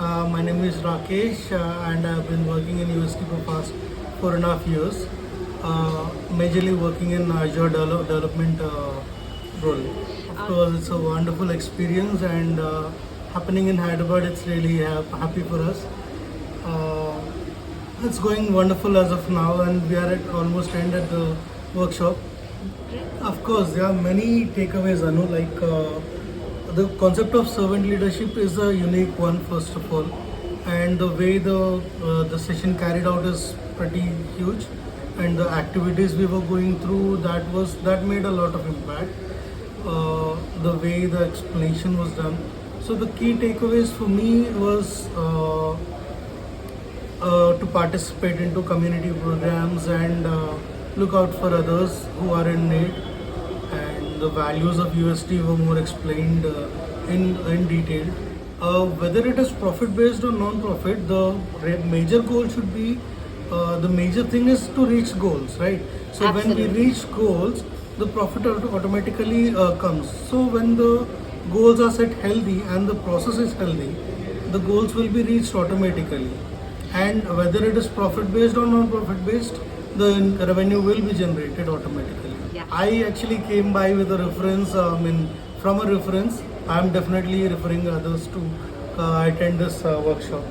My name is Rakesh and I've been working in UST for past 4.5 years. Majorly working in Azure development role. Of course, it's a wonderful experience and happening in Hyderabad, it's really happy for us. Uh, it's going wonderful as of now and we are at almost end at the workshop. Of course, there are many takeaways, Anu, the concept of servant leadership is a unique one, first of all, and the way the session carried out is pretty huge, and the activities we were going through that made a lot of impact. The way the explanation was done. So the key takeaways for me was to participate into community programs and look out for others who are in need, and the values of UST were more explained in detail. Whether it is profit based or non-profit, the major goal should be the major thing is to reach goals, right? So Absolutely. when we reach goals, the profit automatically comes. So when the goals are set healthy and the process is healthy, the goals will be reached automatically. And whether it is profit based or non-profit based, the revenue will be generated automatically. Yeah. I actually came by with a reference, from a reference. I am definitely referring others to attend this workshop.